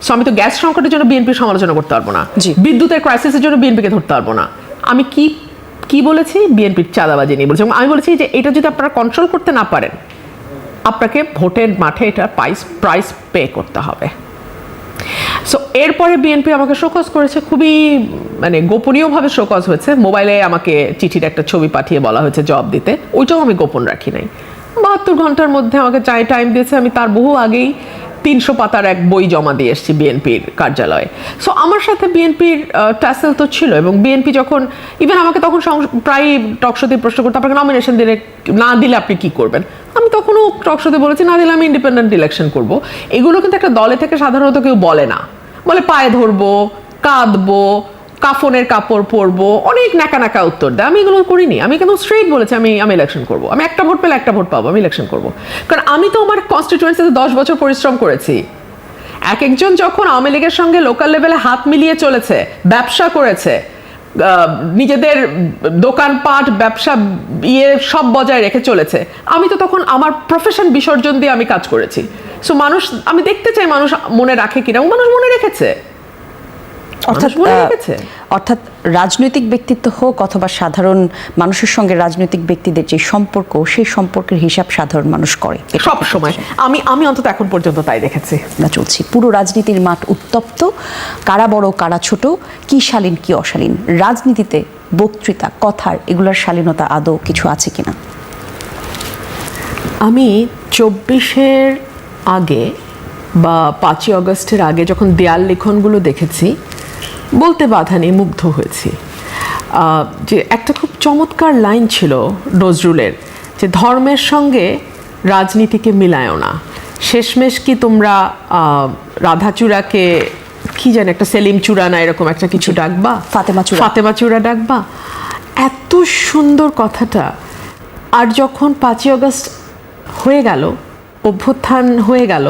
So আমি তো gas সংকটের জন্য বিএনপির সমালোচনা করতে পারবো না, বিদ্যুতের ক্রাইসিসের জন্য বিএনপিকে ধরতে পারবো না। আমি কি বলেছি? বিএনপির চাঁদাবাজি নিয়ে বলেছি। আমি বলেছি যে এটা যদি আপনারা কন্ট্রোল করতে না পারেন, আপনাকে ভোটের মাঠে এটার প্রাইস পে করতে হবে। সো এরপরে বিএনপি আমাকে শোকজ করেছে, খুবই মানে গোপনীয়ভাবে শোকজ হয়েছে। মোবাইলে আমাকে চিঠির একটা ছবি পাঠিয়ে বলা হয়েছে জবাব দিতে, ওইটাও আমি গোপন রাখি নাই। 72 ঘন্টার মধ্যে আমাকে টাইম দিয়েছে। আমি তার বহু আগেই 300 পাতার এক বই জমা দিয়ে এসেছি বিএনপির কার্যালয়ে। সো আমার সাথে বিএনপির ট্যাসেল তো ছিল, এবং বিএনপি যখন ইভেন আমাকে তখন প্রায় টকশোতে প্রশ্ন করতে, আপনাকে নমিনেশন না দিলে আপনি কি করবেন, আমি তখনও টকশোতে বলেছি না দিলে আমি ইন্ডিপেন্ডেন্ট ইলেকশন করব। এগুলো কিন্তু একটা দলে থেকে সাধারণত কেউ বলে না, বলে পায়ে ধরবো, কাঁদবো, কাফনের কাপড় পরবো, অনেক নাকা উত্তর দেয়। আমি এগুলো করিনি। আমি কেন স্ট্রেট বলেছি আমি ইলেকশন করবো, আমি একটা ভোট পেলে একটা ভোট পাবো, আমি ইলেকশন করবো। কারণ আমি তো আমার কনস্টিটিউয়েন্সিতে 10 বছর পরিশ্রম করেছি। একজন যখন আওয়ামী লীগের সঙ্গে লোকাল লেভেলে হাত মিলিয়ে চলেছে, ব্যবসা করেছে, নিজেদের দোকানপাট ব্যবসা সব বজায় রেখে চলেছে, আমি তো তখন আমার প্রফেশন বিসর্জন দিয়ে আমি কাজ করেছি। সো মানুষ, আমি দেখতে চাই মানুষ মনে রাখে কিনা, মানুষ মনে রেখেছে। অর্থাৎ রাজনৈতিক ব্যক্তিত্ব হোক অথবা সাধারণ মানুষের সঙ্গে রাজনৈতিক ব্যক্তিদের যে সম্পর্ক, সেই সম্পর্কের হিসাব সাধারণ মানুষ করে সব সময়। আমি অন্তত এখন পর্যন্ত তাই দেখেছি। না চলছি, পুরো রাজনীতির মাঠ উত্তপ্ত, কারা বড় কারা ছোট, কি শালীন কি অশালীন। রাজনীতিতে বক্তৃতা, কথার, এগুলোর শালীনতা আদৌ কিছু আছে কিনা? আমি 24-এর আগে বা 5ই অগস্টের আগে যখন দেয়াল লিখনগুলো দেখেছি, বলতে বাধা নেই, মুগ্ধ হয়েছি। যে একটা খুব চমৎকার লাইন ছিল নজরুলের, যে ধর্মের সঙ্গে রাজনীতিকে মিলায়ও না, শেষমেশ কি তোমরা রাধাচূড়াকে কি জানি একটা সেলিম চূড়া না এরকম একটা কিছু ডাকবা, ফাতেমা চূড়া ডাকবা। এত সুন্দর কথাটা। আর যখন 5ই অগস্ট হয়ে গেল, অভ্যুত্থান হয়ে গেল,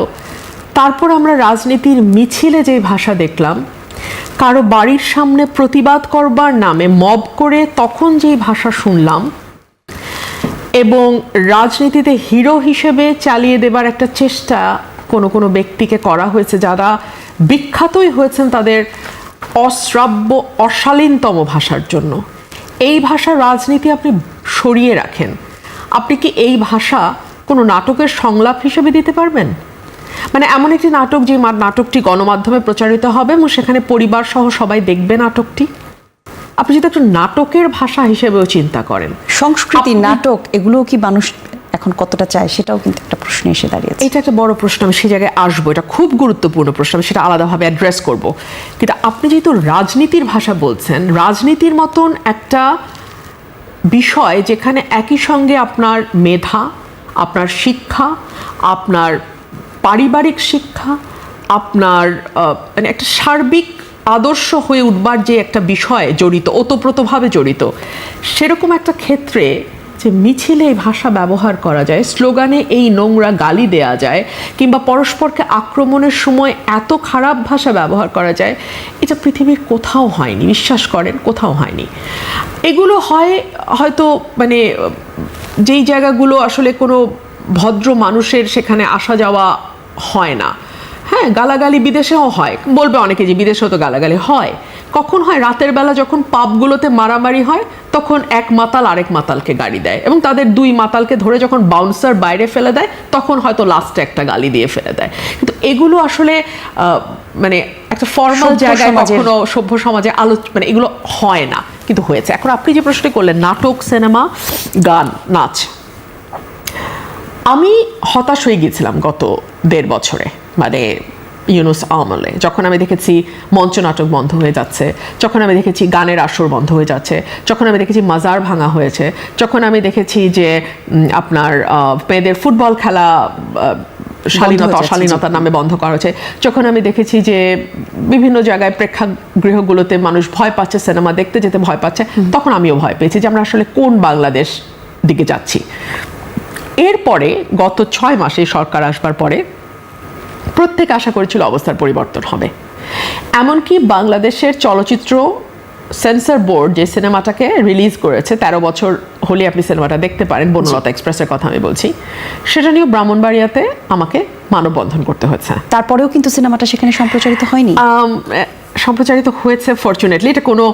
তারপর আমরা রাজনীতির মিছিলে যে ভাষা দেখলাম, কারো বাড়ির সামনে প্রতিবাদ করবার নামে মব করে তখন যেই ভাষা শুনলাম, এবং রাজনীতিতে হিরো হিসেবে চালিয়ে দেবার একটা চেষ্টা কোনো ব্যক্তিকে করা হয়েছে, যারা বিখ্যাতই হয়েছেন তাদের অশ্রাব্য অশালীনতম ভাষার জন্য। এই ভাষা রাজনীতি আপনি সরিয়ে রাখেন, আপনি কি এই ভাষা কোনো নাটকের সংলাপ হিসেবে দিতে পারবেন? মানে এমন একটি নাটক, যে নাটকটি গণমাধ্যমে প্রচারিত হবে এবং সেখানে পরিবার সহ সবাই দেখবে নাটকটি, আপনি যদি একটা নাটকের ভাষা হিসেবেও চিন্তা করেন। সংস্কৃতি, নাটক, এগুলোও কি মানুষ এখন কতটা চায়, সেটাও কিন্তু একটা প্রশ্ন এসে দাঁড়িয়েছে। এটা একটা বড় প্রশ্ন, আমি সেই জায়গায় আসবো। এটা খুব গুরুত্বপূর্ণ প্রশ্ন, আমি সেটা আলাদাভাবে অ্যাড্রেস করব। কিন্তু আপনি যেহেতু রাজনীতির ভাষা বলছেন, রাজনীতির মতন একটা বিষয় যেখানে একই সঙ্গে আপনার মেধা, আপনার শিক্ষা, আপনার পারিবারিক শিক্ষা, আপনার মানে একটা সার্বিক আদর্শ হয়ে উঠবার যে একটা বিষয় জড়িত, ওতপ্রোতভাবে জড়িত, সেরকম একটা ক্ষেত্রে যে মিছিলে এই ভাষা ব্যবহার করা যায়, স্লোগানে এই নোংরা গালি দেয়া যায়, কিংবা পরস্পরকে আক্রমণের সময় এত খারাপ ভাষা ব্যবহার করা যায়, এটা পৃথিবীর কোথাও হয়নি। বিশ্বাস করেন, কোথাও হয়নি। এগুলো হয়তো মানে যেই জায়গাগুলো আসলে কোনো ভদ্র মানুষের সেখানে আসা যাওয়া হয় না। হ্যাঁ, গালাগালি বিদেশেও হয়, বলবে অনেকে যে বিদেশেও তো গালাগালি হয়। কখন হয়? রাতের বেলা যখন পাবগুলোতে মারামারি হয়, তখন এক মাতাল আরেক মাতালকে গালি দেয়, এবং তাদের 2 মাতালকে ধরে যখন বাউন্সার বাইরে ফেলে দেয়, তখন হয়তো লাস্টে একটা গালি দিয়ে ফেলে দেয়। কিন্তু এগুলো আসলে মানে একটা ফর্মাল জায়গায়, কখনো সভ্য সমাজে মানে এগুলো হয় না, কিন্তু হয়েছে। এখন আপনি যে প্রশ্নটি করলেন, নাটক, সিনেমা, গান, নাচ, আমি হতাশ হয়ে গিয়েছিলাম গত 1.5 বছরে, মানে ইউনুস আমলে, যখন আমি দেখেছি মঞ্চ নাটক বন্ধ হয়ে যাচ্ছে, যখন আমি দেখেছি গানের আসর বন্ধ হয়ে যাচ্ছে, যখন আমি দেখেছি মাজার ভাঙা হয়েছে, যখন আমি দেখেছি যে আপনার মেয়েদের ফুটবল খেলা শালীনতা অশালীনতার নামে বন্ধ করা হয়েছে, যখন আমি দেখেছি যে বিভিন্ন জায়গায় প্রেক্ষাগৃহগুলোতে মানুষ ভয় পাচ্ছে, সিনেমা দেখতে যেতে ভয় পাচ্ছে, তখন আমিও ভয় পেয়েছি যে আমরা আসলে কোন বাংলাদেশ দিকে যাচ্ছি। এরপরে গত 6 মাসে সরকার আসবার পরে প্রত্যেক আশা করেছিল অবস্থার পরিবর্তন হবে। এমনকি বাংলাদেশের চলচ্চিত্র সেন্সর বোর্ড যে সিনেমাটাকে রিলিজ করেছে 13 বছর হলে আপনি সিনেমাটা দেখতে পারেন, বনলতা এক্সপ্রেসের কথা আমি বলছি, সেটা নিয়ে ব্রাহ্মণবাড়িয়াতে আমাকে মানববন্ধন করতে হয়েছে। তারপরেও কিন্তু সিনেমাটা সেখানে সম্প্রচারিত হয়নি। সম্প্রচারিত হয়েছে ফরচুনেটলি, এটা কোনো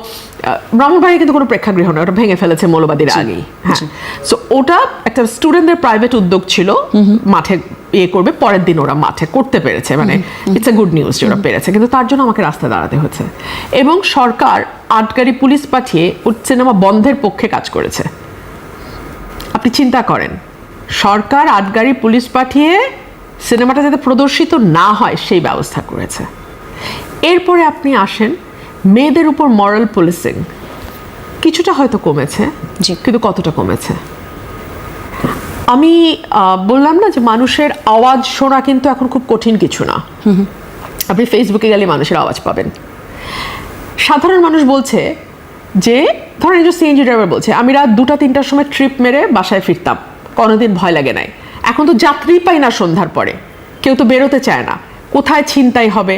ব্রাহ্মণবাড়িয়া কিন্তু কোনো প্রেক্ষাগৃহ নয়, ওটা ভেঙে ফেলেছে মৌলবাদীর আগেই। হ্যাঁ, সো ওটা একটা স্টুডেন্টদের প্রাইভেট উদ্যোগ ছিল, মাঠে ইয়ে করবে, পরের দিন ওরা মাঠে করতে পেরেছে, মানে ইটস এ গুড নিউজ যে ওরা পেরেছে, কিন্তু তার জন্য আমাকে রাস্তায় দাঁড়াতে হয়েছে। এবং সরকার আটগাড়ি পুলিশ পাঠিয়ে ওর সিনেমা বন্ধের পক্ষে কাজ করেছে। আপনি চিন্তা করেন, সরকার আটগাড়ি পুলিশ পাঠিয়ে সিনেমাটা যাতে প্রদর্শিত না হয় সেই ব্যবস্থা করেছে। এরপরে আপনি আসেন মেয়েদের উপর মরাল পুলিশিং, কিছুটা হয়তো কমেছে, কিন্তু কতটা কমেছে? আমি বললাম না যে মানুষের আওয়াজ শোনা কিন্তু এখন খুব কঠিন কিছু না। আপনি ফেসবুকে গেলে মানুষের আওয়াজ পাবেন। সাধারণ মানুষ বলছে যে, ধরেন একজন সিএনজি ড্রাইভার বলছে, আমি রাত 2টা-3টার সময় ট্রিপ মেরে বাসায় ফিরতাম, কোনোদিন ভয় লাগে নাই। এখন তো যাত্রী পাই না সন্ধ্যার পরে, কেউ তো বেরোতে চায় না। কোথায় ছিনতাই হবে,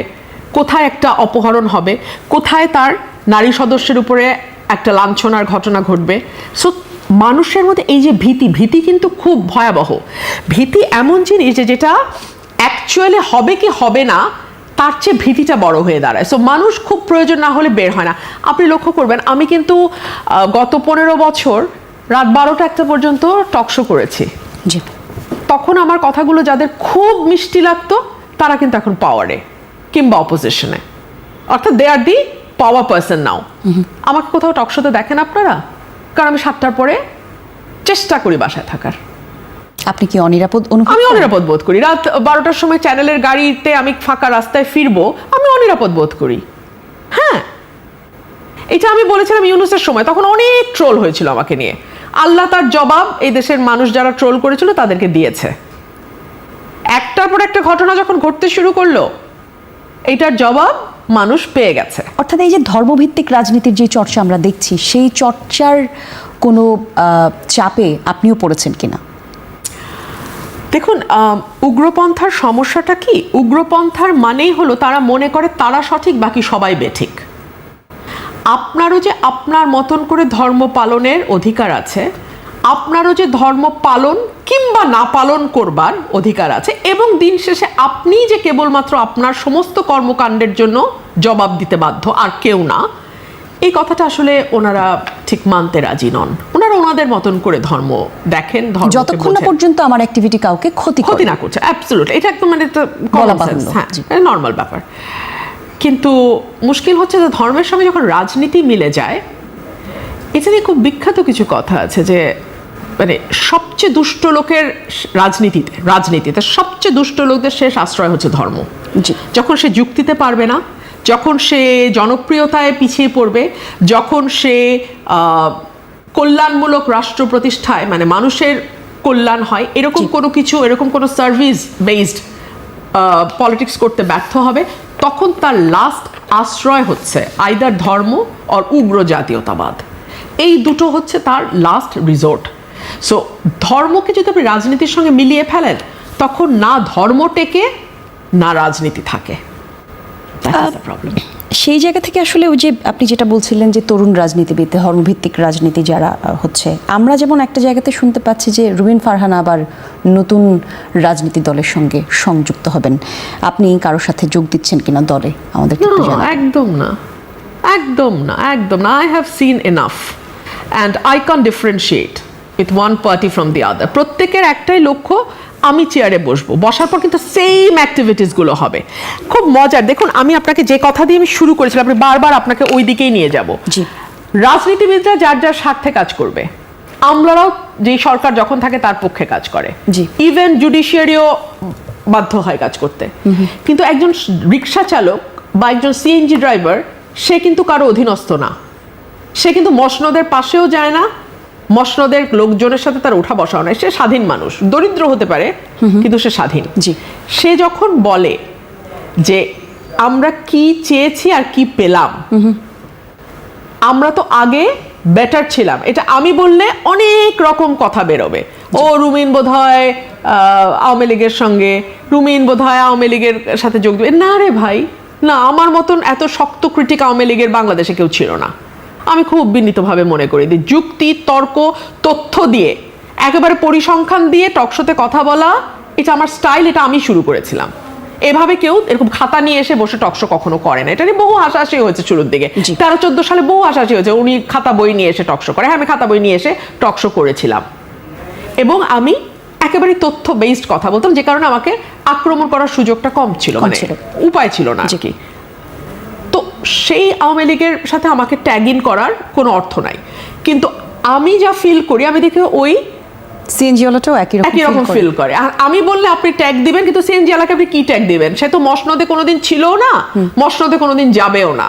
কোথায় একটা অপহরণ হবে, কোথায় তার নারী সদস্যের উপরে একটা লাঞ্ছনার ঘটনা ঘটবে। সো মানুষের মধ্যে এই যে ভীতি কিন্তু খুব ভয়াবহ। ভীতি এমন জিনিস যে যেটা অ্যাকচুয়ালি হবে কি হবে না তার চেয়ে ভীতিটা বড় হয়ে দাঁড়ায়। সো মানুষ খুব প্রয়োজন না হলে বের হয় না। আপনি লক্ষ্য করবেন, আমি কিন্তু গত 15 বছর রাত 12টা-1টা পর্যন্ত টকশো করেছি। তখন আমার কথাগুলো যাদের খুব মিষ্টি লাগতো তারা কিন্তু এখন পাওয়ারে কিংবা অপোজিশনে, অর্থাৎ দে আর দি পাওয়ার পার্সন নাও। আমাকে কোথাও টকশোতে দেখেন আপনারা? কারণ আমি 7টার পরে চেষ্টা করি বাসায় থাকার। আপনি কি অনিরাপদ অনুভব? আমি অনিরাপদ বোধ করি। রাত 12টার সময় চ্যানেলের গাড়িতে আমি ফাঁকা রাস্তায় ফিরবো, আমি অনিরাপদ বোধ করি। হ্যাঁ, এটা আমি বলেছিলাম ইউনুসের সময়, তখন অনেক ট্রোল হয়েছিল আমাকে নিয়ে। আল্লাহ তার জবাব এই দেশের মানুষ যারা ট্রোল করেছিল তাদেরকে দিয়েছে। একটার পর একটা ঘটনা যখন ঘটতে শুরু করলো, এইটার জবাব মানুষ পেয়ে গেছে। অর্থাৎ এই যে ধর্মভিত্তিক রাজনীতির যে চর্চা আমরা দেখছি, সেই চর্চার কোনো চাপে আপনিও পড়েছেন কিনা? দেখুন, উগ্রপন্থার সমস্যাটা কি? উগ্রপন্থার মানেই হলো তারা মনে করে তারা সঠিক, বাকি সবাই বেঠিক। আপনারও যে আপনার মতন করে ধর্ম পালনের অধিকার আছে, আপনারও যে ধর্ম পালন কিংবা না পালন করবার অধিকার আছে, এবং দিন শেষে আপনি যে কেবলমাত্র আপনার সমস্ত কর্মকাণ্ডের জন্য জবাব দিতে বাধ্য, আর কেউ না। এই কথাটা আসলে ওনারা ঠিক মানতে রাজি নন। ওনারা ওনাদের মতন করে ধর্ম দেখেন, যতক্ষণ না পর্যন্ত আমার অ্যাক্টিভিটি কাউকে ক্ষতি না করছে। অ্যাবসলিউটলি, এটা একদম মানে একটা কমন সেন্স, হ্যাঁ, নর্মাল ব্যাপার। কিন্তু মুশকিল হচ্ছে যে ধর্মের সঙ্গে যখন রাজনীতি মিলে যায়, এটা নিয়ে খুব বিখ্যাত কিছু কথা আছে যে মানে সবচেয়ে দুষ্ট লোকের রাজনীতিতে সবচেয়ে দুষ্ট লোকদের শেষ আশ্রয় হচ্ছে ধর্ম। যখন সে যুক্তিতে পারবে না, যখন সে জনপ্রিয়তায় পিছিয়ে পড়বে, যখন সে কল্যাণমূলক রাষ্ট্র প্রতিষ্ঠায়, মানে মানুষের কল্যাণ হয় এরকম কোনো কিছু, এরকম কোনো সার্ভিস বেসড পলিটিক্স করতে ব্যর্থ হবে, তখন তার লাস্ট আশ্রয় হচ্ছে আইদার ধর্ম আর উগ্র জাতীয়তাবাদ। এই দুটো হচ্ছে তার লাস্ট রিসোর্ট। সো ধর্মকে যদি আপনি রাজনীতির সঙ্গে মিলিয়ে ফেলেন, তখন না ধর্ম টেকে না রাজনীতি থাকে। প্রবলেম সেই জায়গা থেকে আসলে ওই যে আপনি যেটা বলছিলেন যে তরুণ রাজনীতিবিদ, ধর্মভিত্তিক রাজনীতি যারা হচ্ছে, আমরা যেমন একটা জায়গাতে শুনতে পাচ্ছি যে রুমিন ফারহানা আবার নতুন রাজনীতি দলের সঙ্গে সংযুক্ত হবেন। আপনি কারোর সাথে যোগ দিচ্ছেন কিনা দলে আমাদের? একদম না, একদম না, একদম না। I have seen enough and I can differentiate with one party from the other. প্রত্যেকের একটাই লক্ষ্য, আমি চেয়ারে বসবো, বসার পর কিন্তু সেম অ্যাক্টিভিটিসগুলো হবে। খুব মজার, দেখুন আমি আপনাকে যে কথা দিয়ে আমি শুরু করেছিলাম, আপনি বারবার আপনাকে ওই দিকেই নিয়ে যাব। রাজনীতিবিদরা যার যার স্বার্থে কাজ করবে, আমলারাও যে সরকার যখন থাকে তার পক্ষে কাজ করে, ইভেন জুডিশিয়ারিও বাধ্য হয় কাজ করতে। কিন্তু একজন রিক্সা চালক বা একজন সিএনজি ড্রাইভার, সে কিন্তু কারো অধীনস্থ না। সে কিন্তু মসনদের পাশেও যায় না, মসনদের লোকজনের সাথে তার ওঠা বসাও নাই। সে স্বাধীন মানুষ, দরিদ্র হতে পারে কিন্তু সে স্বাধীন। সে যখন বলে যে আমরা কি চেয়েছি আর কি পেলাম, আমরা তো আগে বেটার ছিলাম, এটা আমি বললে অনেক রকম কথা বেরোবে। ও রুমিন বোধহয় আওয়ামী লীগের সঙ্গে, রুমিন বোধহয় আওয়ামী লীগের সাথে যোগ দেবে। না রে ভাই, না, আমার মতন এত শক্ত ক্রিটিক আওয়ামী লীগের বাংলাদেশে কেউ ছিল না। আমি খুব বিনীতভাবে মনে করি যে যুক্তি, তর্ক, তথ্য দিয়ে, একেবারে পরিসংখ্যান দিয়ে টকশোতে কথা বলা, এটা আমার স্টাইল, এটা আমি শুরু করেছিলাম। এভাবে কেউ এরকম খাতা নিয়ে এসে বসে টকশো কখনো করে না। এটা নিয়ে বহু হাসাহাসি হয়েছে শুরুর দিকে, 13-14 সালে বহু হাসাহাসি হয়েছে, উনি খাতা বই নিয়ে এসে টকশো করে। হ্যাঁ, আমি খাতা বই নিয়ে এসে টকশো করেছিলাম এবং আমি একেবারে তথ্য বেসড কথা বলতাম, যে কারণে আমাকে আক্রমণ করার সুযোগটা কম ছিল, মানে উপায় ছিল না আর কি। তো সেই আওয়ামী লীগের সাথে আমাকে ট্যাগ ইন করার কোনো অর্থ নাই, কিন্তু আমি যা ফিল করি, আমি দেখি ওই সিএনজি ওয়ালাটাও একই রকম ফিল করে। আর আমি বললে আপনি ট্যাগ দিবেন, কিন্তু সিএনজি ওয়ালাকে আপনি কি ট্যাগ দিবেন? সে তো মসনদে কোনোদিন ছিলও না, মসনদে কোনোদিন যাবেও না।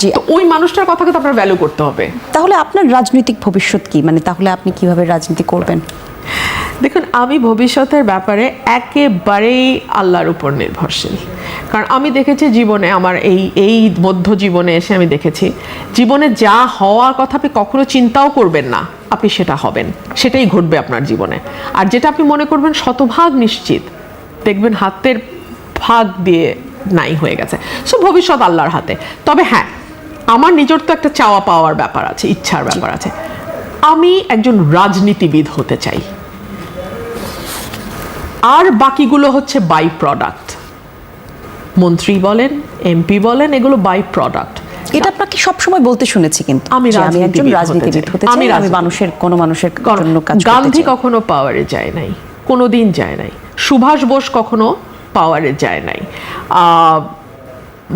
জি, ওই মানুষটার কথাকে তো আপনার ভ্যালু করতে হবে। তাহলে আপনার রাজনৈতিক ভবিষ্যৎ কি, মানে তাহলে আপনি কিভাবে রাজনীতি করবেন? দেখুন, আমি ভবিষ্যতের ব্যাপারে একেবারেই আল্লাহর উপর নির্ভরশীল। কারণ আমি দেখেছি জীবনে, আমার এই মধ্য জীবনে এসে আমি দেখেছি, জীবনে যা হওয়ার কথা আপনি কখনো চিন্তাও করবেন না, আপনি সেটা হবেন, সেটাই ঘটবে আপনার জীবনে। আর যেটা আপনি মনে করবেন শতভাগ নিশ্চিত, দেখবেন হাতের ভাগ দিয়ে নাই হয়ে গেছে। সো ভবিষ্যৎ আল্লাহর হাতে। তবে হ্যাঁ, আমার নিজের তো একটা চাওয়া পাওয়ার ব্যাপার আছে, ইচ্ছার ব্যাপার আছে। আমি একজন রাজনীতিবিদ হতে চাই, আর বাকিগুলো হচ্ছে বাই প্রোডাক্ট। মন্ত্রী বলেন, এমপি বলেন, এগুলো বাই প্রোডাক্ট। এটা আপনাকে সবসময় বলতে শুনেছি, কিন্তু আমি একজন রাজনীতিবিদ হতে চাই, আমি মানুষের জন্য কাজ করতে চাই। গান্ধী কখনো পাওয়ারে যায় নাই, কোনোদিন যায় নাই। সুভাষ বোস কখনো পাওয়ারে যায় নাই।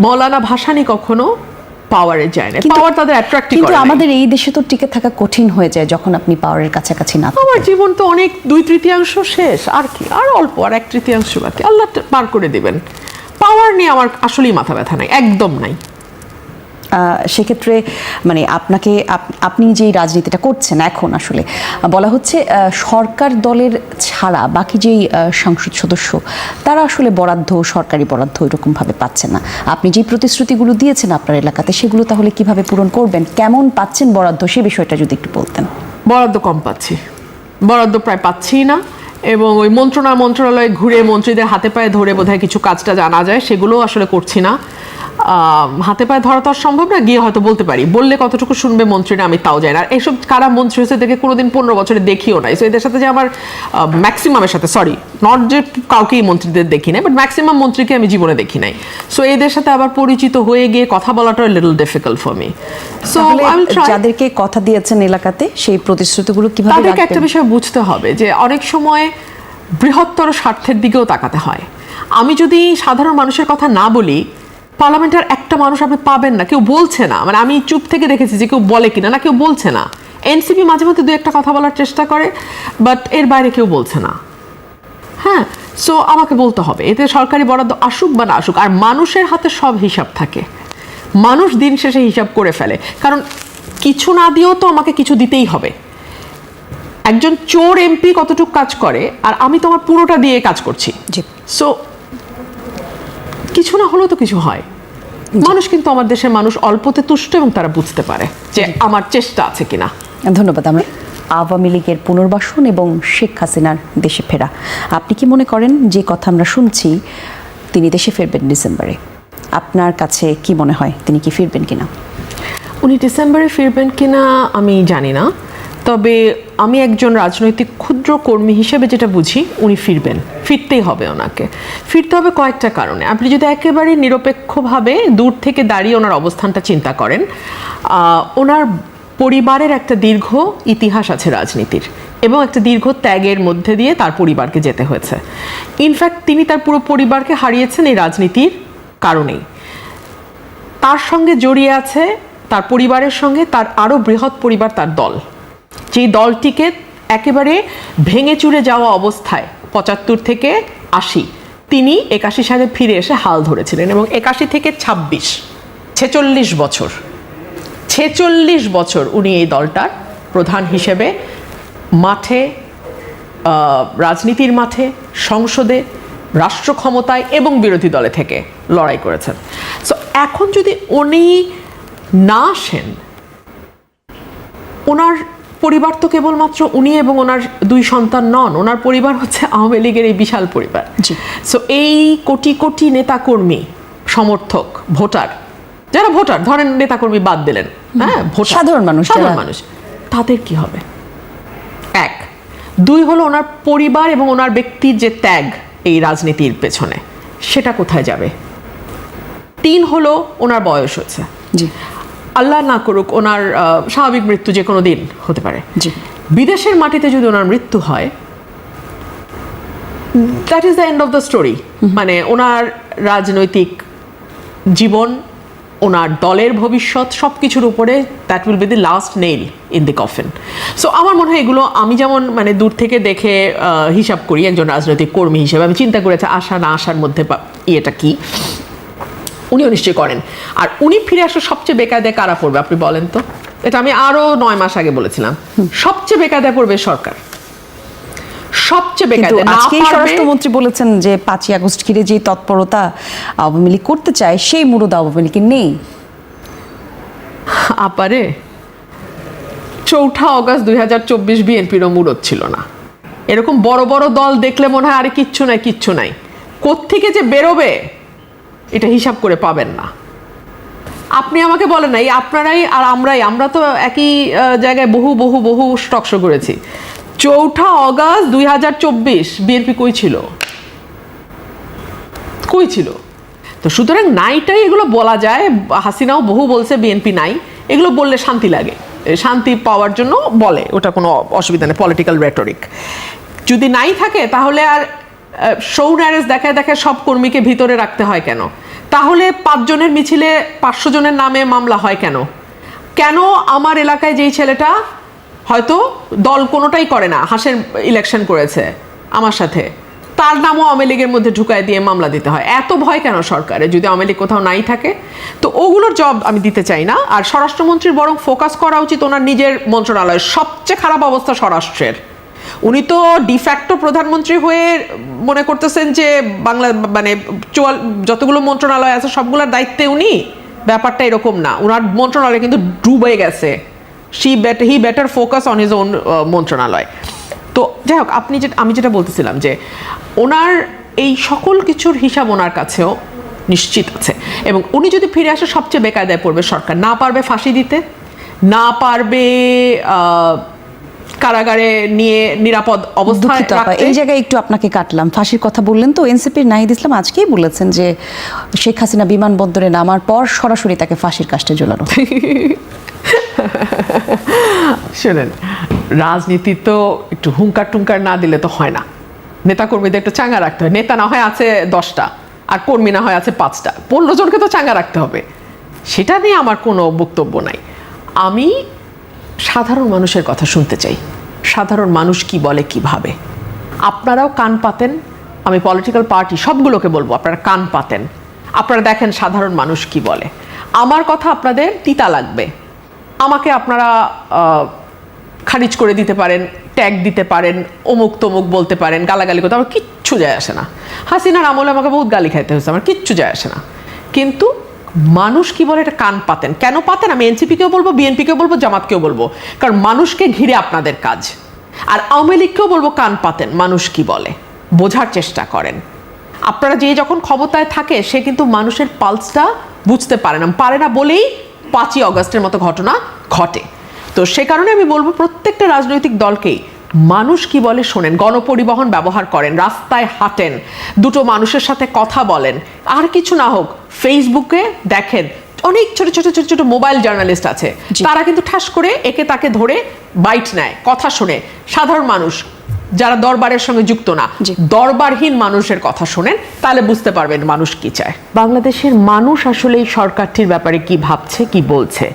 মৌলানা ভাসানী কখনো পাওয়ারে যায় না। পাওয়ার তাদের অ্যাট্রাক্ট করে। কিন্তু আমাদের এই দেশে তো টিকে থাকা কঠিন হয়ে যায় যখন আপনি পাওয়ারের কাছাকাছি না থাকেন। আমার জীবন তো অনেক 2/3 শেষ, আর কি, আর অল্প, আর 1/3 বাকি। আল্লাহ পার করে দিবেন। পাওয়ার নিয়ে আমার আসলেই মাথা ব্যথা নাই, একদম নাই। সেক্ষেত্রে মানে আপনি যেই রাজনীতিটা করছেন এখন, আসলে বলা হচ্ছে সরকার দলের ছাড়া বাকি যেই সংসদ সদস্য, তারা আসলে বরাদ্দ, সরকারি বরাদ্দ এরকমভাবে পাচ্ছে না। আপনি যেই প্রতিশ্রুতিগুলো দিয়েছেন আপনার এলাকাতে, সেগুলো তাহলে কিভাবে পূরণ করবেন? কেমন পাচ্ছেন বরাদ্দ, সে বিষয়টা যদি একটু বলতেন। বরাদ্দ কম পাচ্ছি, বরাদ্দ প্রায় পাচ্ছি না। এবং ওই মন্ত্রণালয়ে ঘুরে মন্ত্রীদের হাতে পায়ে ধরে বোধহয় কিছু কাজটা জানা যায়, সেগুলো আসলে করছি না। হাতে পায়ে ধরা তো আর সম্ভব না, গিয়ে হয়তো বলতে পারি, বললে কতটুকু শুনবে মন্ত্রীরা আমি তাও জানি না। আর এইসব কারা মন্ত্রী হয়েছে দেখে কোনোদিন 15 বছরে দেখিও নাই। সো এদের সাথে যে আমার ম্যাক্সিমামের সাথে, সরি নট যে কাউকেই মন্ত্রীদের দেখি নাই, বাট ম্যাক্সিমাম মন্ত্রীকে আমি জীবনে দেখি নাই। সো এদের সাথে আবার পরিচিত হয়ে গিয়ে কথা বলাটা little difficult for me. So যাদেরকে কথা দিয়েছেন এলাকাতে, সেই প্রতিশ্রুতিগুলো কিভাবে রাখবেন? তাদেরকে একটা বিষয় বুঝতে হবে যে অনেক সময় বৃহত্তর স্বার্থের দিকেও তাকাতে হয়। আমি যদি সাধারণ মানুষের কথা না বলি, পার্লামেন্টের একটা মানুষ আপনি পাবেন না, কেউ বলছে না। মানে আমি চুপ থেকে দেখেছি যে কেউ বলে কিনা, না কেউ বলছে না। এনসিপি মাঝে মধ্যে 2-1 কথা বলার চেষ্টা করে, বাট এর বাইরে কেউ বলছে না। হ্যাঁ, সো আমাকে বলতে হবে, এতে সরকারি বরাদ্দ আসুক বা না আসুক। আর মানুষের হাতে সব হিসাব থাকে, মানুষ দিন শেষে হিসাব করে ফেলে। কারণ কিছু না দিয়েও তো আমাকে কিছু দিতেই হবে। একজন চোর এমপি কতটুকু কাজ করে, আর আমি তো আমার পুরোটা দিয়ে কাজ করছি। সো কিছু না হলেও তো কিছু হয়। মানুষ কিন্তু, আমার দেশের মানুষ অল্পতে তুষ্ট, এবং তারা বুঝতে পারে যে আমার চেষ্টা আছে কিনা। ধন্যবাদ। আমরা আওয়ামী লীগের পুনর্বাসন এবং শেখ হাসিনার দেশে ফেরা, আপনি কি মনে করেন, যে কথা আমরা শুনছি তিনি দেশে ফিরবেন ডিসেম্বরে, আপনার কাছে কি মনে হয় তিনি কি ফিরবেন কিনা? উনি ডিসেম্বরে ফিরবেন কিনা আমি জানি না, তবে আমি একজন রাজনৈতিক ক্ষুদ্র কর্মী হিসেবে যেটা বুঝি, উনি ফিরবেন, ফিরতেই হবে ওনাকে। ফিরতে হবে কয়েকটা কারণে। আপনি যদি একেবারে নিরপেক্ষভাবে দূর থেকে দাঁড়িয়ে ওনার অবস্থানটা চিন্তা করেন, ওনার পরিবারের একটা দীর্ঘ ইতিহাস আছে রাজনীতির, এবং একটা দীর্ঘ ত্যাগের মধ্যে দিয়ে তার পরিবারকে যেতে হয়েছে। ইনফ্যাক্ট তিনি তার পুরো পরিবারকে হারিয়েছেন এই রাজনীতির কারণেই। তার সঙ্গে জড়িয়ে আছে, তার পরিবারের সঙ্গে তার আরও বৃহৎ পরিবার, তার দল, যেই দলটিকে একেবারে ভেঙে চুরে যাওয়া অবস্থায় 75 থেকে 80 তিনি 81 সালে ফিরে এসে হাল ধরেছিলেন। এবং 81 থেকে 26, 46 বছর, 46 বছর উনি এই দলটার প্রধান হিসেবে মাঠে, রাজনীতির মাঠে, সংসদে, রাষ্ট্র ক্ষমতায় এবং বিরোধী দলে থেকে লড়াই করেছেন। সো এখন যদি উনি না আসেন, ওনার পরিবার তো কেবলমাত্র উনি এবং ওনার 2 সন্তান নন, ওনার পরিবার হচ্ছে আওয়ামী লীগের এই বিশাল পরিবার। সো এই কোটি কোটি নেতাকর্মী, সমর্থক, ভোটার, যারা ভোটার, ধরেন নেতাকর্মী বাদ দিলেন, হ্যাঁ, ভোটার সাধারণ মানুষ, তাদের কি হবে? এক, দুই হলো ওনার পরিবার এবং ওনার ব্যক্তির যে ত্যাগ এই রাজনীতির পেছনে, সেটা কোথায় যাবে? তিন হলো ওনার বয়স হচ্ছে, জি, আল্লাহ না করুক ওনার স্বাভাবিক মৃত্যু যে কোনো দিন হতে পারে, জি, বিদেশের মাটিতে যদি ওনার মৃত্যু হয়, that is the end of the story. মানে ওনার রাজনৈতিক জীবন, ওনার দলের ভবিষ্যৎ, সব কিছুর উপরে that will be the last nail in the coffin. So আমার মনে হয় এগুলো আমি যেমন মানে দূর থেকে দেখে হিসাব করি একজন রাজনৈতিক কর্মী হিসেবে, আমি চিন্তা করেছি আসা না আসার মধ্যে ইয়েটা কি, উনিও নিশ্চয়ই করেন। আর উনি ফিরে আসলে সবচেয়ে বেকায়দায় কারা পড়বে আপনি বলেন তো? এটা আমি আরো 9 মাস আগে বলেছিলাম, সবচেয়ে বেকায়দায় পড়বে সরকার, সবচেয়ে বেকায়দায়। আজকেই স্বরাষ্ট্রমন্ত্রী বলেছেন যে 5ই আগস্ট ঘিরে যে তৎপরতা আওয়ামী লীগ করতে চায় সেই মুরুদ আওয়ামী লীগের নেই। আপারে 4 অগস্ট 2024 বিএনপিরও মুরদ ছিল না। এরকম বড় বড় দল দেখলে মনে হয় আরে কিচ্ছু নাই কিচ্ছু নাই, কোত্থেকে যে বেরোবে এটা হিসাব করে পাবেন না। আপনি আমাকে বলেন না, এই আপনারাই আর আমরা তো একই জায়গায় বহু বহু বহু স্টক শো করেছি। 4 অগস্ট 2024 বিএনপি কই ছিল? কই ছিল? তো সুতরাং নাইটাই এগুলো বলা যায়, হাসিনাও বহু বলছে বিএনপি নাই, এগুলো বললে শান্তি লাগে, শান্তি পাওয়ার জন্য বলে, ওটা কোনো অসুবিধা নেই, পলিটিক্যাল রেটরিক। যদি নাই থাকে তাহলে আর শো ন্যারেজ দেখায় দেখায় সব কর্মীকে ভিতরে রাখতে হয় কেন? তাহলে 5 জনের মিছিলে 500 জনের নামে মামলা হয় কেন? কেন আমার এলাকায় যেই ছেলেটা হয়তো দল কোনোটাই করে না, হাঁসের ইলেকশন করেছে আমার সাথে, তার নামও আওয়ামী লীগের মধ্যে ঢুকায় দিয়ে মামলা দিতে হয়? এত ভয় কেন সরকারে যদি আওয়ামী লীগ কোথাও নাই থাকে? তো ওগুলোর জব আমি দিতে চাই না। আর স্বরাষ্ট্রমন্ত্রীর বরং ফোকাস করা উচিত ওনার নিজের মন্ত্রণালয়ের। সবচেয়ে খারাপ অবস্থা স্বরাষ্ট্রের। উনি তো ডিফ্যাক্টো প্রধানমন্ত্রী হয়ে মনে করতেছেন যে বাংলা মানে যতগুলো মন্ত্রণালয় আছে সবগুলোর দায়িত্বে উনি, ব্যাপারটা এরকম না। ওনার মন্ত্রণালয় কিন্তু ডুবে গেছে। He better focus on his own মন্ত্রণালয়। তো যাই হোক, আমি যেটা বলতেছিলাম যে ওনার এই সকল কিছুর হিসাব ওনার কাছেও নিশ্চিত আছে, এবং উনি যদি ফিরে আসে সবচেয়ে বেকায়দায় পড়বে সরকার। না পারবে ফাঁসি দিতে, না পারবে কারাগারে নিয়ে নিরাপদ অবস্থায় রাখতে। এই জায়গায় একটু আপনাকে কাটলাম, ফাঁসির কথা বললেন তো, এনসিপির নাহিদ ইসলাম আজকেই বলেছেন যে শেখ হাসিনা বিমানবন্দরে নামার পর সরাসরি তাকে ফাঁসির কাস্টে ঝোলানো। শোনেন, রাজনীতি তো একটু হুঙ্কার টুঙ্কার না দিলে তো হয় না। নেতা কর্মীদের একটু চাঙ্গা রাখতে হয়। নেতা না হয় আছে 10টা, আর কর্মী না হয় আছে 5টা, 15 জনকে তো চাঙ্গা রাখতে হবে। সেটা নিয়ে আমার কোনো বক্তব্য নাই। আমি সাধারণ মানুষের কথা শুনতে চাই, সাধারণ মানুষ কি বলে কি ভাবে। আপনারাও কান পাতেন, আমি পলিটিক্যাল পার্টি সবগুলোকে বলবো আপনারা কান পাতেন, আপনারা দেখেন সাধারণ মানুষ কি বলে। আমার কথা আপনাদের তিতা লাগবে, আমাকে আপনারা খারিজ করে দিতে পারেন, ট্যাগ দিতে পারেন, অমুক তমুক বলতে পারেন, গালাগালি করতে, আমার কিচ্ছু যায় আসে না। হাসিনার আমলে আমাকে বহুত গালি খাইতে হয়েছে, আমার কিচ্ছু যায় আসে না। কিন্তু মানুষ কি বলে এটা কান পাতেন। কেন পাতেন? আমি এনসিপিকেও বলবো, বিএনপিকেও বলবো, জামাতকেও বলবো, কারণ মানুষকে ঘিরে আপনাদের কাজ। আর আওয়ামী লীগকেও বলবো কান পাতেন, মানুষ কি বলে বোঝার চেষ্টা করেন। আপনারা যে যখন ক্ষমতায় থাকে সে কিন্তু মানুষের পালসটা বুঝতে পারে না বলেই 5ই অগস্টের মতো ঘটনা ঘটে। তো সে কারণে আমি বলবো প্রত্যেকটা রাজনৈতিক দলকেই মানুষ কি বলে শোনেন, গণপরিবহন ব্যবহার করেন, রাস্তায় হাঁটেন, দুটো মানুষের সাথে কথা বলেন, আর কিছু না হোক ফেসবুকে দেখেন অনেক ছোট ছোট ছোট ছোট মোবাইল জার্নালিস্ট আছে, তারা কিন্তু ঠাস করে একে তাকে ধরে বাইট নেয়, কথা শোনে। সাধারণ মানুষ যারা দরবারের সঙ্গে যুক্ত না, দরবারহীন মানুষের কথা শোনেন, তাহলে বুঝতে পারবেন মানুষ কি চায়। বাংলাদেশের মানুষ আসলে এই সরকারটির ব্যাপারে কি ভাবছে, কি বলছে।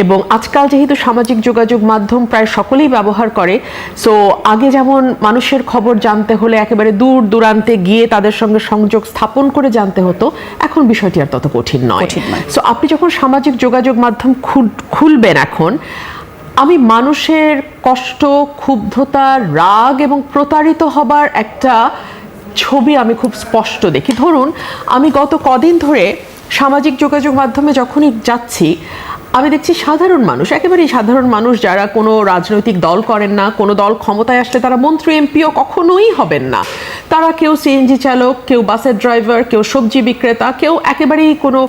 এবং আজকাল যেহেতু সামাজিক যোগাযোগ মাধ্যম প্রায় সকলেই ব্যবহার করে, সো আগে যেমন মানুষের খবর জানতে হলে একেবারে দূর দূরান্তে গিয়ে তাদের সঙ্গে সংযোগ স্থাপন করে জানতে হতো, এখন বিষয়টি আর তত কঠিন নয়। সো আপনি যখন সামাজিক যোগাযোগ মাধ্যম খুলবেন এখন, আমি মানুষের কষ্ট, ক্ষুব্ধতা, রাগ এবং প্রতারিত হবার একটা ছবি আমি খুব স্পষ্ট দেখি। ধরুন আমি গত কদিন ধরে সামাজিক যোগাযোগ মাধ্যমে যখনই যাচ্ছি, আমি দেখছি সাধারণ মানুষ, একেবারেই সাধারণ মানুষ যারা কোনো রাজনৈতিক দল করেন না, কোনো দল ক্ষমতায় আসলে তারা মন্ত্রী এমপিও কখনোই হবেন না, তারা কেউ সিএনজি চালক, কেউ বাসের ড্রাইভার, কেউ সবজি বিক্রেতা, কেউ একেবারেই কোনো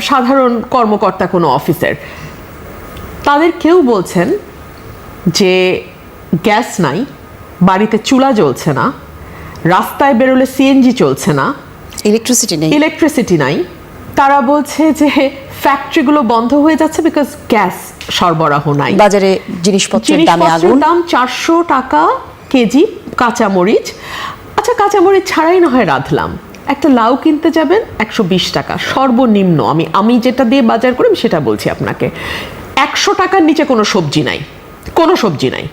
সাধারণ কর্মকর্তা কোনো অফিসের, তাদের কেউ বলছেন যে গ্যাস নাই, বাড়িতে চুলা জ্বলছে না, রাস্তায় বেরোলে সিএনজি চলছে না, ইলেকট্রিসিটি নাই। তারা বলছে যে ফ্যাক্টরিগুলো বন্ধ হয়ে যাচ্ছে বিকজ গ্যাস সরবরাহ নাই, বাজারে জিনিসপত্রের দাম 400 টাকা কেজি কাঁচামরিচ। আচ্ছা, কাঁচামরিচ ছাড়াই না হয় রাঁধলাম, একটা লাউ কিনতে যাবেন 120 টাকা সর্বনিম্ন। আমি যেটা দিয়ে বাজার করি সেটা বলছি আপনাকে, 100 টাকার নিচে কোনো সবজি নাই, কোনো সবজি নাই।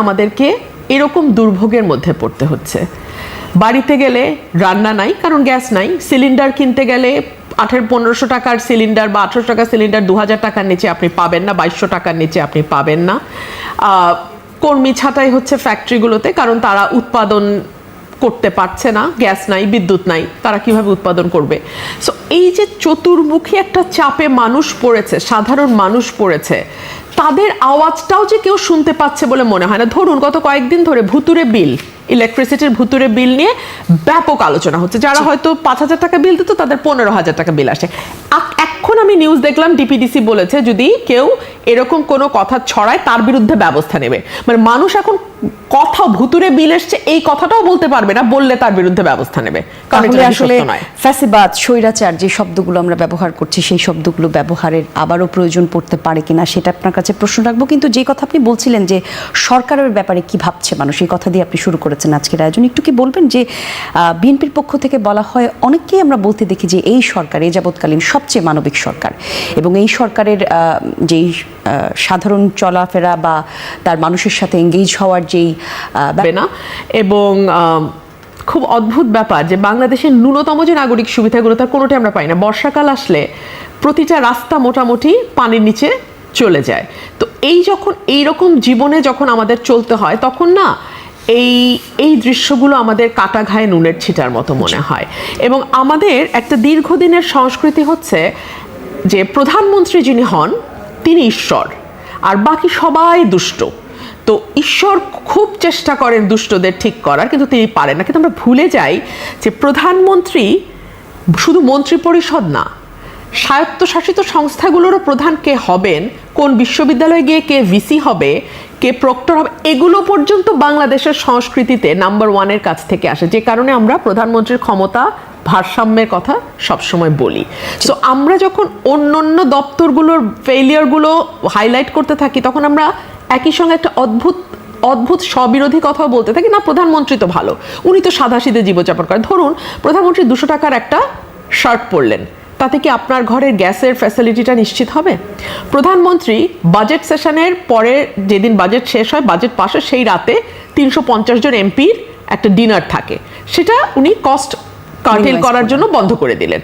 আমাদেরকে এরকম দুর্ভোগের মধ্যে পড়তে হচ্ছে। বাড়িতে গেলে রান্না নাই কারণ গ্যাস নাই, সিলিন্ডার কিনতে গেলে 1500 টাকার সিলিন্ডার বা 1800 টাকার সিলিন্ডার 2000 টাকার নিচে আপনি পাবেন না, 2200 টাকার নিচে আপনি পাবেন না। কর্মী ছাঁটাই হচ্ছে ফ্যাক্টরিগুলোতে কারণ তারা উৎপাদন করতে পারছে না, গ্যাস নাই, বিদ্যুৎ নাই, তারা কিভাবে উৎপাদন করবে? সো এই যে চতুর্মুখী একটা চাপে মানুষ পড়েছে, সাধারণ মানুষ পড়েছে, তাদের আওয়াজটাও যে কেউ শুনতে পাচ্ছে বলে মনে হয় না। ধরুন গত কয়েকদিন ধরে ভুতুরে বিল, ইলেকট্রিসিটির ভুতুরে বিল নিয়ে ব্যাপক আলোচনা হচ্ছে। যারা হয়তো 5000 টাকা বিল দিত তাদের 15000 টাকা বিল আসে। এখন আমি নিউজ দেখলাম ডিপিডিসি বলেছে যদি কেউ এরকম কোনো কথা ছড়ায় তার বিরুদ্ধে ব্যবস্থা নেবে। মানে মানুষ এখন কথা ভুতুরে বিল এসছে এই কথাটাও বলতে পারবে না, বললে তার বিরুদ্ধে ব্যবস্থা নেবে। তাহলে আসলে ফ্যাসিবাদ, স্বৈরাচার যে শব্দগুলো আমরা ব্যবহার করছি সেই শব্দগুলো ব্যবহারের আবারও প্রয়োজন পড়তে পারে কিনা সেটা আপনার কাছে প্রশ্ন রাখবো। কিন্তু যে কথা আপনি বলছিলেন যে সরকারের ব্যাপারে কি ভাবছে মানুষ, এই কথা দিয়ে আপনি শুরু করেছেন আজকের আয়োজন, একটু কি বলবেন যে বিএনপির পক্ষ থেকে বলা হয়, অনেককেই আমরা বলতে দেখি যে এই সরকার এই যাবৎকালীন সবচেয়ে মানবিক সরকার, এবং এই সরকারের যেই সাধারণ চলাফেরা বা তার মানুষের সাথে এঙ্গেজ হওয়ার যেই না, এবং খুব অদ্ভুত ব্যাপার যে বাংলাদেশের ন্যূনতম যে নাগরিক সুবিধাগুলো তার কোনোটাই আমরা পাই না। বর্ষাকাল আসলে প্রতিটা রাস্তা মোটামুটি পানির নিচে চলে যায়। তো যখন এইরকম জীবনে যখন আমাদের চলতে হয় তখন না এই দৃশ্যগুলো আমাদের কাটা ঘায়ে নুনের ছিটার মতো মনে হয়। এবং আমাদের একটা দীর্ঘদিনের সংস্কৃতি হচ্ছে যে প্রধানমন্ত্রী যিনি হন তিনি ঈশ্বর আর বাকি সবাই দুষ্ট। তো ঈশ্বর খুব চেষ্টা করেন দুষ্টদের ঠিক করার, কিন্তু তিনি পারেন না। কিন্তু আমরা ভুলে যাই যে প্রধানমন্ত্রী শুধু মন্ত্রিপরিষদ না, স্বায়ত্তশাসিত সংস্থাগুলোরও প্রধান কে হবেন, কোন বিশ্ববিদ্যালয়ে গিয়ে কে ভিসি হবে, কে প্রক্টর হবে, এগুলো পর্যন্ত বাংলাদেশের সংস্কৃতিতে নাম্বার 1-এর কাছ থেকে আসে। যে কারণে আমরা প্রধানমন্ত্রীর ক্ষমতা ভারসাম্যের কথা সবসময় বলি। সো আমরা যখন অন্য দপ্তরগুলোর ফেলিয়ারগুলো হাইলাইট করতে থাকি তখন আমরা একই সঙ্গে একটা অদ্ভুত স্ববিরোধী কথাও বলতে থাকি। না, প্রধানমন্ত্রী তো ভালো, উনি তো সাদাসিধে জীবনযাপন করেন। ধরুন প্রধানমন্ত্রী 200 টাকার একটা শার্ট পরলেন, তাতে কি আপনার ঘরের গ্যাসের ফ্যাসিলিটিটা নিশ্চিত হবে? প্রধানমন্ত্রী বাজেট সেশনের পরে যেদিন বাজেট শেষ হয়, বাজেট পাশে সেই রাতে 350 জন এমপির একটা ডিনার থাকে, সেটা উনি কস্ট কার্টেল করার জন্য বন্ধ করে দিলেন।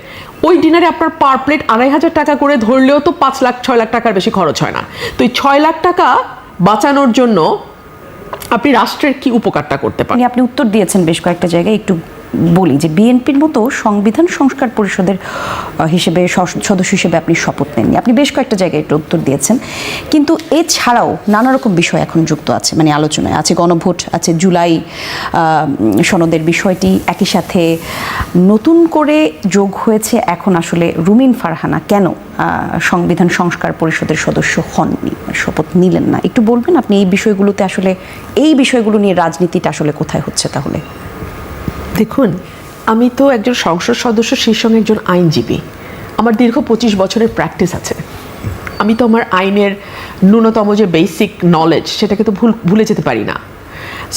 ওই ডিনারে আপনার পার প্লেট 2500 টাকা করে ধরলেও তো 5 লাখ 6 লাখ টাকার বেশি খরচ হয় না। তো এই 6 লাখ টাকা বাঁচানোর জন্য আপনি রাষ্ট্রের কি উপকারটা করতে পারেন? আপনি উত্তর দিয়েছেন বেশ কয়েকটা জায়গায়, একটু বলি যে বিএনপির মতো সংবিধান সংস্কার পরিষদের সদস্য হিসেবে আপনি শপথ নেননি, আপনি বেশ কয়েকটা জায়গায় একটু উত্তর দিয়েছেন। কিন্তু এছাড়াও নানা রকম বিষয় এখন যুক্ত আছে, মানে আলোচনায় আছে, গণভোট আছে, জুলাই সনদের বিষয়টি, একই সাথে নতুন করে যোগ হয়েছে এখন আসলে রুমিন ফারহানা কেন সংবিধান সংস্কার পরিষদের সদস্য হননি, শপথ নিলেন না। একটু বলবেন আপনি এই বিষয়গুলোতে আসলে এই বিষয়গুলো নিয়ে রাজনীতিটা আসলে কোথায় হচ্ছে তাহলে? দেখুন, আমি তো একজন সংসদ সদস্য, সেই সঙ্গে একজন আইনজীবী। আমার দীর্ঘ 25 বছরের প্র্যাকটিস আছে। আমি তো আমার আইনের ন্যূনতম যে বেসিক নলেজ সেটাকে তো ভুলে যেতে পারি না।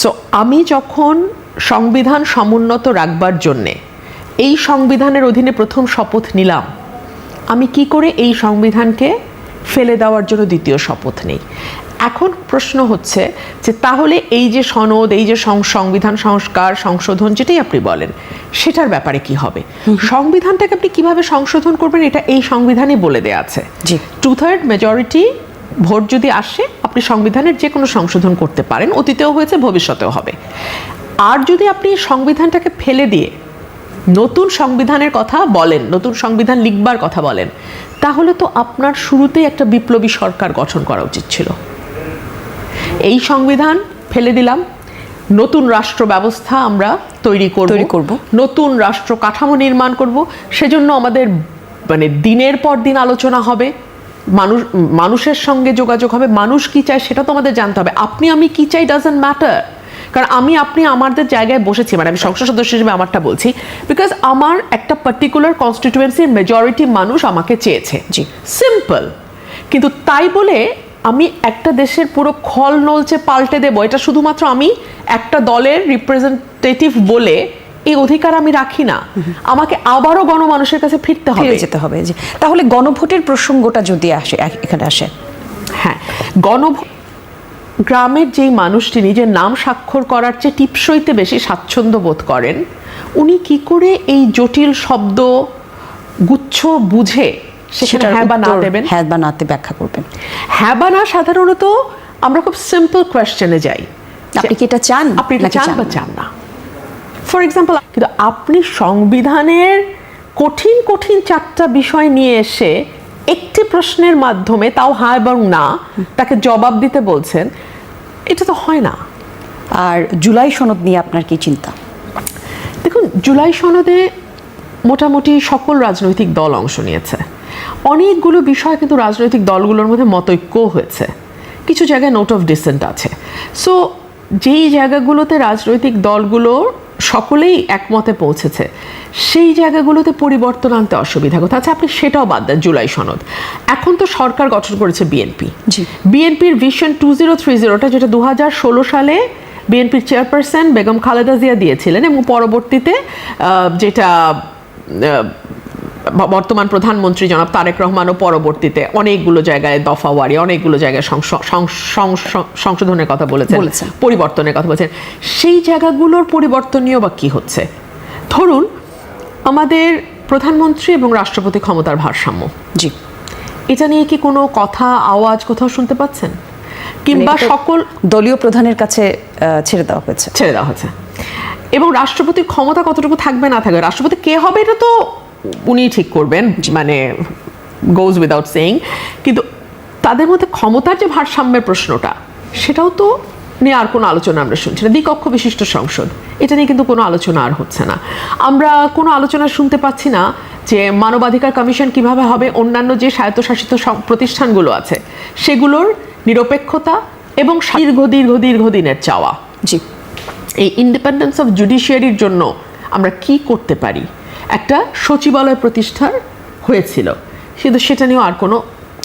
সো আমি যখন সংবিধান সমুন্নত রাখবার জন্যে এই সংবিধানের অধীনে প্রথম শপথ নিলাম, আমি কি করে এই সংবিধানকে ফেলে দেওয়ার জন্য দ্বিতীয় শপথ নেই? এখন প্রশ্ন হচ্ছে যে তাহলে এই যে সনদ, এই যে সংবিধান সংস্কার সংশোধন যেটাই আপনি বলেন, সেটার ব্যাপারে কি হবে? সংবিধানটাকে আপনি কিভাবে সংশোধন করবেন এটা এই সংবিধানে বলে দেয়া আছে। 2/3 মেজরিটি ভোট যদি আসে আপনি সংবিধানের যে কোনো সংশোধন করতে পারেন, অতীতেও হয়েছে, ভবিষ্যতেও হবে। আর যদি আপনি সংবিধানটাকে ফেলে দিয়ে নতুন সংবিধানের কথা বলেন, নতুন সংবিধান লিখবার কথা বলেন, তাহলে তো আপনার শুরুতেই একটা বিপ্লবী সরকার গঠন করা উচিত ছিল। এই সংবিধান ফেলে দিলাম, নতুন রাষ্ট্র ব্যবস্থা আমরা তৈরি করব, নতুন রাষ্ট্র কাঠামো নির্মাণ করব। সেজন্য আমাদের মানে দিনের পর দিন আলোচনা হবে, মানুষের সঙ্গে যোগাযোগ হবে, মানুষ কি চায় সেটা তো আমাদের জানতে হবে। আপনি আমি কি চাই ডাজন্ট ম্যাটার, কারণ আপনি আমাদের জায়গায় বসেছি, মানে আমি সংসদ সদস্য হিসেবে আমারটা বলছি, বিকজ আমার একটা পার্টিকুলার কনস্টিটিউয়েন্সির মেজরিটি মানুষ আমাকে চেয়েছে, জি সিম্পল। কিন্তু তাই বলে আমি একটা দেশের পুরো খল নলচে পাল্টে দেবো, এটা শুধুমাত্র আমি একটা দলের রিপ্রেজেন্টেটিভ বলে এই অধিকার আমি রাখি না। আমাকে আবারও গণমানুষের কাছে ফিরতে যেতে হবে। তাহলে গণভোটের প্রসঙ্গটা যদি এখানে আসে, হ্যাঁ, গ্রামের যেই মানুষটি নিজের নাম স্বাক্ষর করার চেয়ে টিপসইতে বেশি স্বাচ্ছন্দ্য বোধ করেন, উনি কি করে এই জটিল শব্দ গুচ্ছ বুঝে সেটা হ্যাঁ বা না দেবেন, হ্যাঁ বা নাতে ব্যাখ্যা করবেন? হ্যাঁ বা না সাধারণত আমরা খুব সিম্পল কোয়েশ্চেনে যাই, আপনি কি এটা চান, আপনি এটা চান বা চান না। ফর এক্সাম্পল, কিন্তু আপনি সংবিধানের কঠিন কঠিন 4টা বিষয় নিয়ে এসে একটি প্রশ্নের মাধ্যমে, তাও হ্যাঁ এবং না, তাকে জবাব দিতে বলছেন, এটা তো হয় না। আর জুলাই সনদ নিয়ে আপনার কি চিন্তা? দেখুন, জুলাই সনদে মোটামুটি সকল রাজনৈতিক দল অংশ নিয়েছে। অনেকগুলো বিষয় কিন্তু রাজনৈতিক দলগুলোর মধ্যে মতৈক্য হয়েছে, কিছু জায়গায় নোট অফ ডিসেন্ট আছে। সো যেই জায়গাগুলোতে রাজনৈতিক দলগুলো সকলেই একমতে পৌঁছেছে, সেই জায়গাগুলোতে পরিবর্তন আনতে অসুবিধা কোথায়? আচ্ছা, আপনি সেটাও বাদ দেন, জুলাই সনদ। এখন তো সরকার গঠন করেছে বিএনপি। বিএনপির ভিশন 2030টা, যেটা 2016 সালে বিএনপির চেয়ারপারসন বেগম খালেদা জিয়া দিয়েছিলেন, এবং পরবর্তীতে যেটা বর্তমান প্রধানমন্ত্রী জনাব তারেক রহমানও পরবর্তীতে অনেকগুলো জায়গায় দফাওয়ারি, অনেকগুলো জায়গায় সংশোধনের কথা বলেছেন, পরিবর্তনের কথা বলেছেন। সেই জায়গাগুলোর পরিবর্তনীয় বা কি হচ্ছে? ধরুন, আমাদের প্রধানমন্ত্রী এবং রাষ্ট্রপতি ক্ষমতার ভারসাম্য, জি, এটা নিয়ে কি কোনো কথা আওয়াজ কোথাও শুনতে পাচ্ছেন? কিংবা সকল দলীয় প্রধানের কাছে ছেড়ে দেওয়া হয়েছে। এবং রাষ্ট্রপতির ক্ষমতা কতটুকু থাকবে না থাকবে, রাষ্ট্রপতি কে হবে এটা তো উনি ঠিক করবেন, মানে গোজ উইদাউট সেইং। কিন্তু তাদের মধ্যে ক্ষমতার যে ভারসাম্যের প্রশ্নটা, সেটাও তো নিয়ে আর কোনো আলোচনা আমরা শুনছি না। দ্বিকক্ষ বিশিষ্ট সংসদ, এটা নিয়ে কিন্তু কোনো আলোচনা আর হচ্ছে না। আমরা কোনো আলোচনা শুনতে পাচ্ছি না যে মানবাধিকার কমিশন কিভাবে হবে, অন্যান্য যে স্বায়ত্তশাসিত প্রতিষ্ঠানগুলো আছে সেগুলোর নিরপেক্ষতা এবং দীর্ঘদিনের চাওয়া, জি, এই ইন্ডিপেন্ডেন্স অফ জুডিশিয়ারির জন্য আমরা কি করতে পারি। একটা সচিবালয় প্রতিষ্ঠার হয়েছিল, কিন্তু সেটা নিয়েও আর কোনো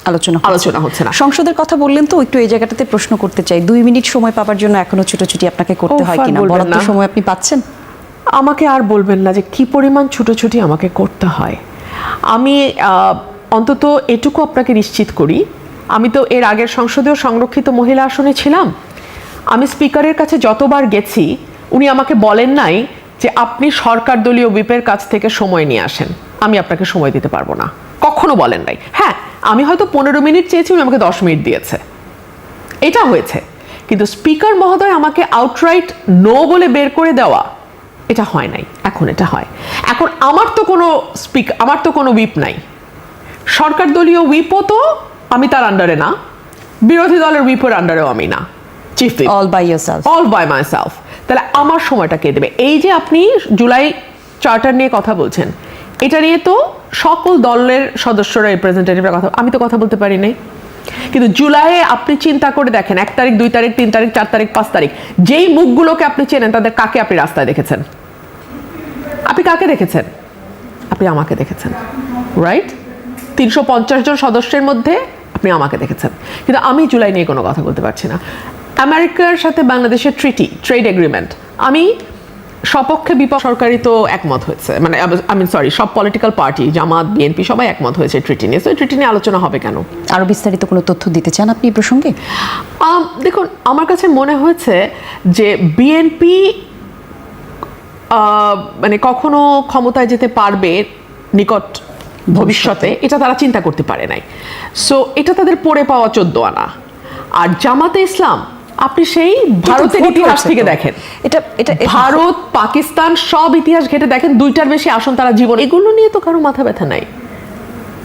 আলোচনা হচ্ছে না। সংসদের কথা বললেন তো, একটু এই জায়গাটাতে প্রশ্ন করতে চাই। 2 মিনিট সময় পাওয়ার জন্য এখনো ছুটোছুটি আপনাকে করতে হয় কিনা? বরাদ্দ সময় আপনি পাচ্ছেন? আমাকে আর বলবেন না যে কি পরিমাণ ছুটোছুটি আমাকে করতে হয়। আমি অন্তত এটুকু আপনাকে নিশ্চিত করি, আমি তো এর আগের সংসদেও সংরক্ষিত মহিলা আসনে ছিলাম। আমি স্পিকারের কাছে যতবার গেছি, উনি আমাকে বলেন নাই যে আপনি সরকার দলীয় হুইপের কাছ থেকে সময় নিয়ে আসেন, আমি আপনাকে সময় দিতে পারবো না, কখনো বলেন নাই। হ্যাঁ, আমি হয়তো 15 মিনিট চেয়েছি, উনি আমাকে 10 মিনিট দিয়েছে, এটা হয়েছে। কিন্তু স্পিকার মহোদয় আমাকে আউটরাইট নো বলে বের করে দেওয়া, এটা হয় নাই। এখন এটা হয়। এখন আমার তো কোনো হুইপ নাই, সরকার দলীয় হুইপও তো আমি তার আন্ডারে না, বিরোধী দলের হুইপের আন্ডারেও আমি না, chief whip, all by myself. তাহলে আমার সময়টা কে দেবে? এই যে আপনি জুলাই চার্টার নিয়ে কথা বলছেন, এটা নিয়ে তো সকল দলের সদস্যরা, রিপ্রেজেন্টেটিভরা কথা, আমি তো কথা বলতে পারি নাই। কিন্তু জুলাইয়ে আপনি চিন্তা করে দেখেন, 1 তারিখ, 2 তারিখ, 3 তারিখ, 4 তারিখ, 5 তারিখ, যেই মুখগুলোকে আপনি চেনেন, তাদের কাকে আপনি রাস্তায় দেখেছেন? আপনি কাকে দেখেছেন? আপনি আমাকে দেখেছেন, রাইট? 350 জন সদস্যের মধ্যে আপনি আমাকে দেখেছেন। কিন্তু আমি জুলাই নিয়ে কোনো কথা বলতে পারছি না। আমেরিকার সাথে বাংলাদেশের ট্রেড এগ্রিমেন্ট, আমি সপক্ষে বিপক্ষ, সরকারি তো একমত হয়েছে, মানে সব পলিটিক্যাল পার্টি, জামাত, বিএনপি সবাই একমত হয়েছে ট্রিটি নিয়ে। ট্রিটি নিয়ে আলোচনা হবে কেন? আরো বিস্তারিত কোনো তথ্য দিতে চান আপনি এই প্রসঙ্গে? দেখুন, আমার কাছে মনে হয়েছে যে বিএনপি মানে কখনো ক্ষমতায় যেতে পারবে নিকট ভবিষ্যতে, এটা তারা চিন্তা করতে পারে নাই। সো এটা তাদের পড়ে পাওয়া 14 আনা। আর জামাতে ইসলাম, আপনি সেই ভারতের ইতিহাস থেকে দেখেন, এটা ভারত পাকিস্তান সব ইতিহাস ঘেটে দেখেন, 2টার বেশি আসন তারা জীবন, এগুলো নিয়ে তো কারো মাথা ব্যথা নাই।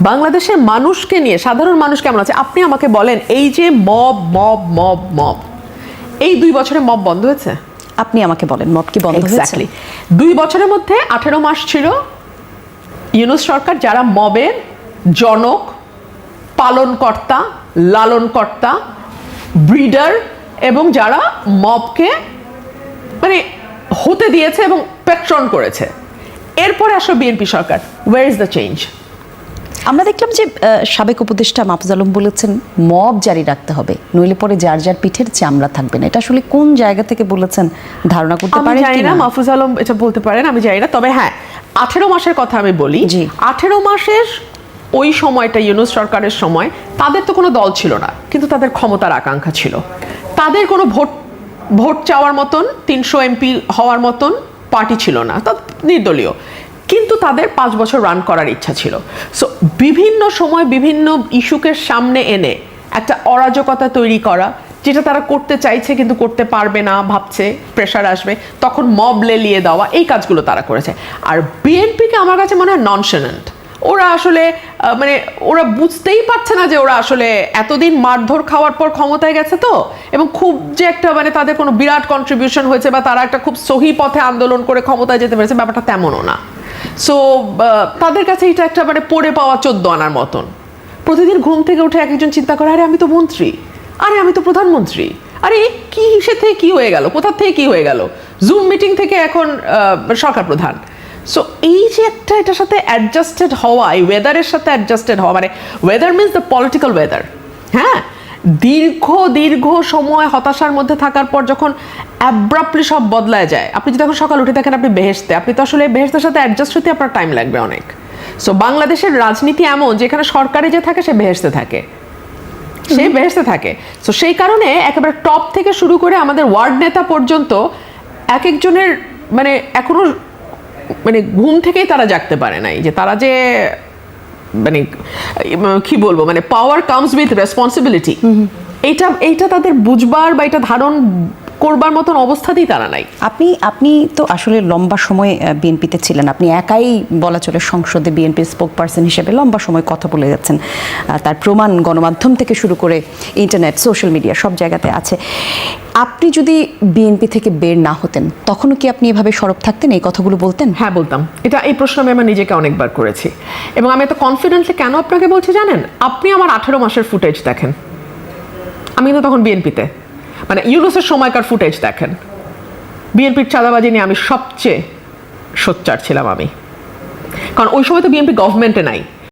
বাংলাদেশের মানুষকে নিয়ে, সাধারণ মানুষ কেমন আছে আপনি আমাকে বলেন। এই যে মব মব মব মব, এই 2 বছরে মব বন্ধ হয়েছে? আপনি আমাকে বলেন মব কি বন্ধ হয়েছে? এক্স্যাক্টলি 2 বছরের মধ্যে 18 মাস ছিল ইউনূস সরকার যারা মবের জনক, পালনকর্তা, লালনকর্তা, ব্রিডার, এবং যারা মবকে মানে হতে দিয়েছে এবং পেট্রন করেছে। এরপরে আসলে BNP Sarkar, where is the change? আমরা দেখলাম যে সাবেক উপদেষ্টা মাহফুজ আলম বলেছেন মব জারি রাখতে হবে, নইলে পরে যার যার পিঠের চামড়া থাকবে না। এটা আসলে কোন জায়গা থেকে বলেছেন ধারণা করতে পারেন? আমি জানি না মাহফুজ আলম এটা বলতে পারেন, আমি জানি না। তবে হ্যাঁ, 18 মাসের কথা আমি বলি। 18 মাসের ওই সময়টা ইউনূস সরকারের সময় তাদের তো কোনো দল ছিল না, কিন্তু তাদের ক্ষমতার আকাঙ্ক্ষা ছিল। তাদের কোনো ভোট চাওয়ার মতন 300 এমপি হওয়ার মতন পার্টি ছিল না, তা নির্দলীয়, কিন্তু তাদের 5 বছর রান করার ইচ্ছা ছিল। সো বিভিন্ন সময় বিভিন্ন ইস্যুকে সামনে এনে একটা অরাজকতা তৈরি করা, যেটা তারা করতে চাইছে কিন্তু করতে পারবে না, ভাবছে প্রেশার আসবে, তখন মব লেলিয়ে দেওয়া, এই কাজগুলো তারা করেছে। আর বিএনপিকে আমার কাছে মনে হয় ননশেনেন্ট। ওরা আসলে মানে ওরা বুঝতেই পারছে না যে ওরা আসলে এতদিন মারধর খাওয়ার পর ক্ষমতায় গেছে তো, এবং খুব যে একটা মানে তাদের কোনো বিরাট কন্ট্রিবিউশন হয়েছে বা তারা একটা খুব সহি পথে আন্দোলন করে ক্ষমতায় যেতে পেরেছে, ব্যাপারটা তেমনও না। সো তাদের কাছে এটা একটা মানে পড়ে পাওয়া 14 আনার মতন। প্রতিদিন ঘুম থেকে উঠে এক একজন চিন্তা করে, আরে আমি তো মন্ত্রী, আরে আমি তো প্রধানমন্ত্রী, আরে কি সে থেকে কি হয়ে গেল, কোথা থেকে কি হয়ে গেল, জুম মিটিং থেকে এখন সরকার প্রধান। সো এই যে একটা এটার সাথে অ্যাডজাস্টেড হওয়া, এই ওয়েদারের সাথে অ্যাডজাস্টেড হওয়া, মানে weather means the political weather. হ্যাঁ, দীর্ঘ সময় হতাশার মধ্যে থাকার পর যখন অ্যাব্রাপ্টলি সব বদলায় যায়, আপনি যদি এখন সকাল উঠে দেখেন আপনি বেহেশতে, আপনি তো আসলে বেহেশতের সাথে অ্যাডজাস্ট হতে আপনার টাইম লাগবে অনেক। সো বাংলাদেশের রাজনীতি এমন যেখানে সরকারে যে থাকে সে বেহেশতে থাকে, সে বেহেশতে থাকে। সো সেই কারণে একেবারে টপ থেকে শুরু করে আমাদের ওয়ার্ড নেতা পর্যন্ত এক একজনের মানে এখনো মানে ঘুম থেকেই তারা জাগতে পারে নাই যে তারা যে মানে কি বলবো, মানে পাওয়ার কামস উইথ রেসপন্সিবিলিটি, এইটা তাদের বুঝবার বা এটা ধারণ করবার মতন অবস্থাতেই তারা নাই। আপনি তো আসলে লম্বা সময় বিএনপিতে ছিলেন, আপনি একাই বলা চলে সংসদে বিএনপির স্পোক পারসন হিসেবে লম্বা সময় কথা বলে যাচ্ছেন, তার প্রমাণ গণমাধ্যম থেকে শুরু করে ইন্টারনেট, সোশ্যাল মিডিয়া সব জায়গাতে আছে। আপনি যদি বিএনপি থেকে বের না হতেন তখনও কি আপনি এভাবে সরব থাকতেন, এই কথাগুলো বলতেন? হ্যাঁ বলতাম। এই প্রশ্ন আমি আমার নিজেকে অনেকবার করেছি, এবং আমি এত কনফিডেন্টলি কেন আপনাকে বলছি জানেন? আপনি আমার 18 মাসের ফুটেজ দেখেন, আমি কিন্তু তখন বিএনপিতে, মানে ইউনূসের সময়কার ফুটেজ দেখেন, বিএনপির চাঁদাবাজি নিয়ে আমি সবচেয়ে সোচ্চার ছিলাম আমি, কারণ ওই সময় তো বিএনপি গভর্নমেন্টে নাই।